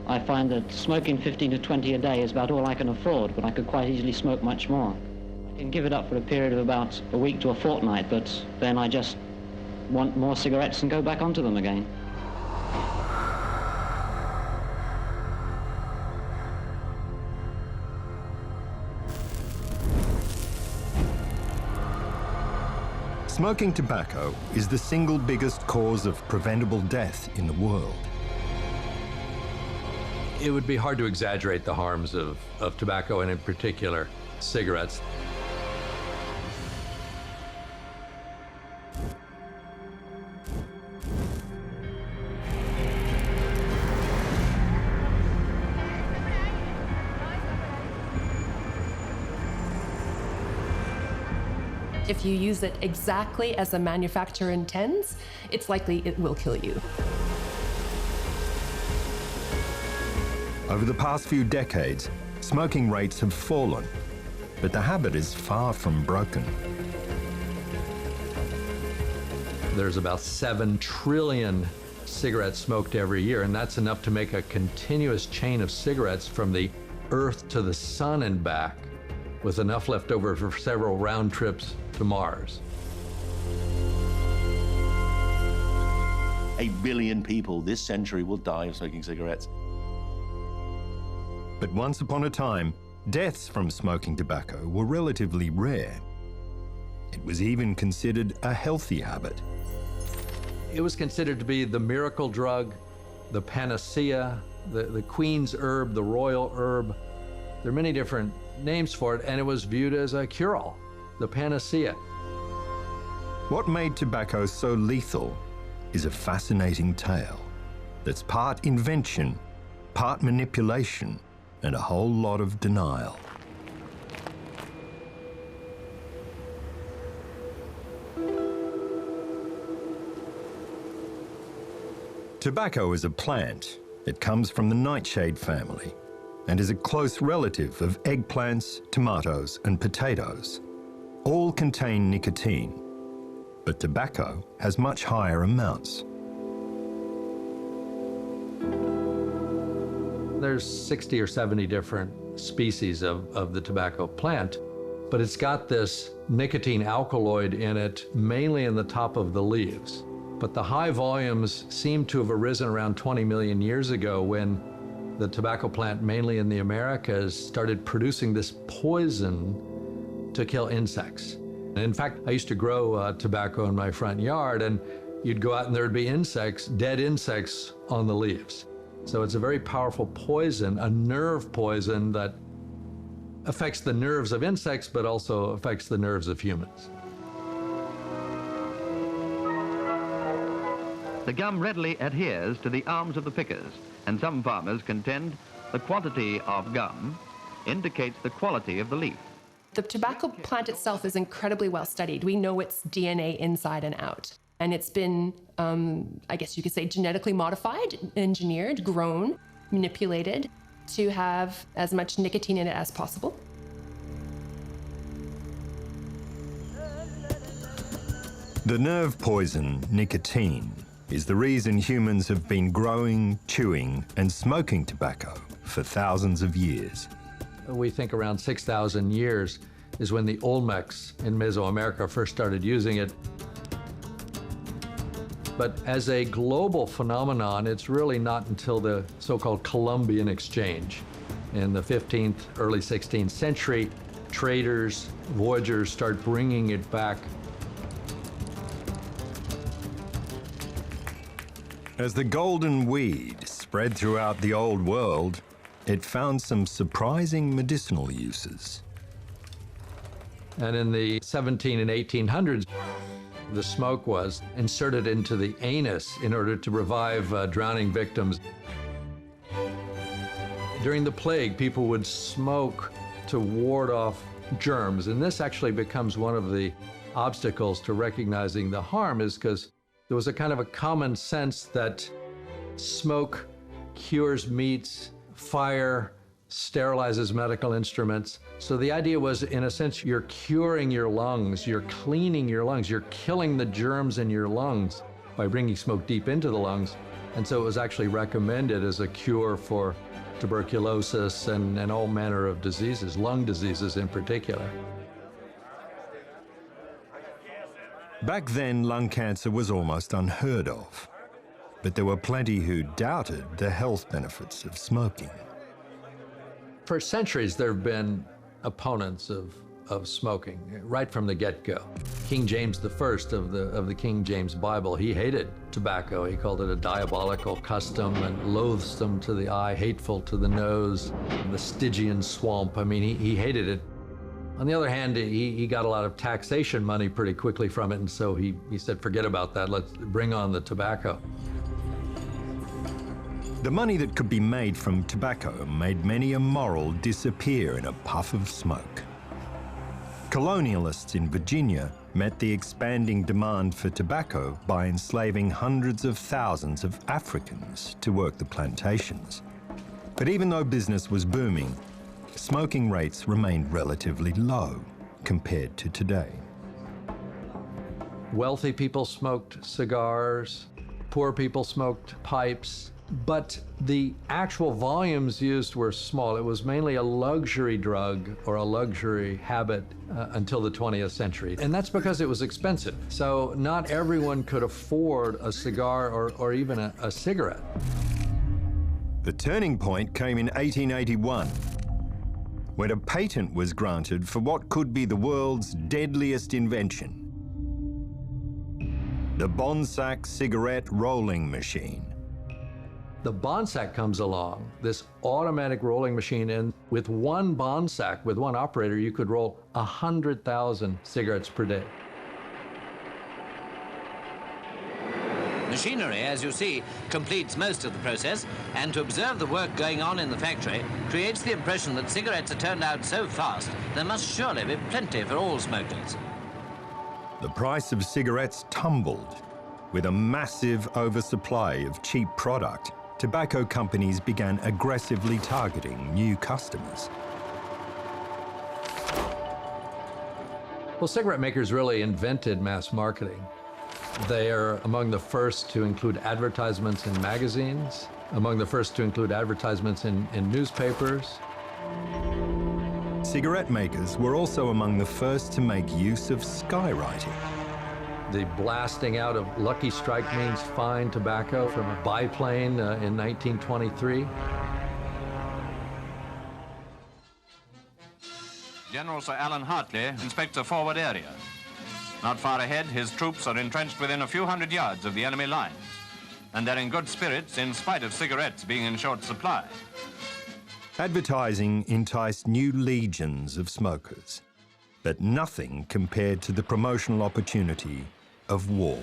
I find that smoking 15 to 20 a day is about all I can afford, but I could quite easily smoke much more. I can give it up for a period of about a week to a fortnight, but then I just want more cigarettes and go back onto them again. Smoking tobacco is the single biggest cause of preventable death in the world. It would be hard to exaggerate the harms of tobacco, and in particular, cigarettes. If you use it exactly as the manufacturer intends, it's likely it will kill you. Over the past few decades, smoking rates have fallen, but the habit is far from broken. There's about 7 trillion cigarettes smoked every year, and that's enough to make a continuous chain of cigarettes from the Earth to the sun and back, with enough left over for several round trips to Mars. 8 billion people this century will die of smoking cigarettes. But once upon a time, deaths from smoking tobacco were relatively rare. It was even considered a healthy habit. It was considered to be the miracle drug, the panacea, the queen's herb, the royal herb. There are many different names for it, and it was viewed as a cure-all, the panacea. What made tobacco so lethal is a fascinating tale that's part invention, part manipulation, and a whole lot of denial. Tobacco is a plant. It comes from the nightshade family and is a close relative of eggplants, tomatoes, and potatoes. All contain nicotine, but tobacco has much higher amounts. There's 60 or 70 different species of the tobacco plant, but it's got this nicotine alkaloid in it, mainly in the top of the leaves. But the high volumes seem to have arisen around 20 million years ago when the tobacco plant, mainly in the Americas, started producing this poison to kill insects. And in fact, I used to grow tobacco in my front yard, and you'd go out and there'd be insects, dead insects on the leaves. So it's a very powerful poison, a nerve poison that affects the nerves of insects, but also affects the nerves of humans. The gum readily adheres to the arms of the pickers, and some farmers contend the quantity of gum indicates the quality of the leaf. The tobacco plant itself is incredibly well studied. We know its DNA inside and out. And it's been, I guess you could say, genetically modified, engineered, grown, manipulated to have as much nicotine in it as possible. The nerve poison, nicotine, is the reason humans have been growing, chewing, and smoking tobacco for thousands of years. We think around 6,000 years is when the Olmecs in Mesoamerica first started using it. But as a global phenomenon, it's really not until the so-called Columbian Exchange. In the 15th, early 16th century, traders, voyagers start bringing it back. As the golden weed spread throughout the Old World, it found some surprising medicinal uses. And in the 17 and 1800s, the smoke was inserted into the anus in order to revive drowning victims. During the plague, people would smoke to ward off germs, and this actually becomes one of the obstacles to recognizing the harm, is because there was a kind of a common sense that smoke cures meats, fire sterilizes medical instruments. So the idea was, in a sense, you're curing your lungs, you're cleaning your lungs, you're killing the germs in your lungs by bringing smoke deep into the lungs. And so it was actually recommended as a cure for tuberculosis and all manner of diseases, lung diseases in particular. Back then, lung cancer was almost unheard of, but there were plenty who doubted the health benefits of smoking. For centuries, there have been opponents of smoking, right from the get-go. King James I of the King James Bible, he hated tobacco. He called it a diabolical custom and loathsome to the eye, hateful to the nose, the Stygian swamp. I mean, he hated it. On the other hand, he got a lot of taxation money pretty quickly from it, and so he said, forget about that, let's bring on the tobacco. The money that could be made from tobacco made many a moral disappear in a puff of smoke. Colonialists in Virginia met the expanding demand for tobacco by enslaving hundreds of thousands of Africans to work the plantations. But even though business was booming, smoking rates remained relatively low compared to today. Wealthy people smoked cigars, poor people smoked pipes, but the actual volumes used were small. It was mainly a luxury drug or a luxury habit until the 20th century. And that's because it was expensive. So not everyone could afford a cigar or even a cigarette. The turning point came in 1881, when a patent was granted for what could be the world's deadliest invention, the Bonsack cigarette rolling machine. The Bonsack comes along, this automatic rolling machine, and with one Bonsack, with one operator, you could roll 100,000 cigarettes per day. Machinery, as you see, completes most of the process, and to observe the work going on in the factory creates the impression that cigarettes are turned out so fast there must surely be plenty for all smokers. The price of cigarettes tumbled. With a massive oversupply of cheap product, tobacco companies began aggressively targeting new customers. Well, cigarette makers really invented mass marketing. They are among the first to include advertisements in magazines, among the first to include advertisements in newspapers. Cigarette makers were also among the first to make use of skywriting. The blasting out of Lucky Strike means fine tobacco from a biplane in 1923. General Sir Alan Hartley inspects a forward area. Not far ahead, his troops are entrenched within a few hundred yards of the enemy lines, and they're in good spirits in spite of cigarettes being in short supply. Advertising enticed new legions of smokers, but nothing compared to the promotional opportunity of war.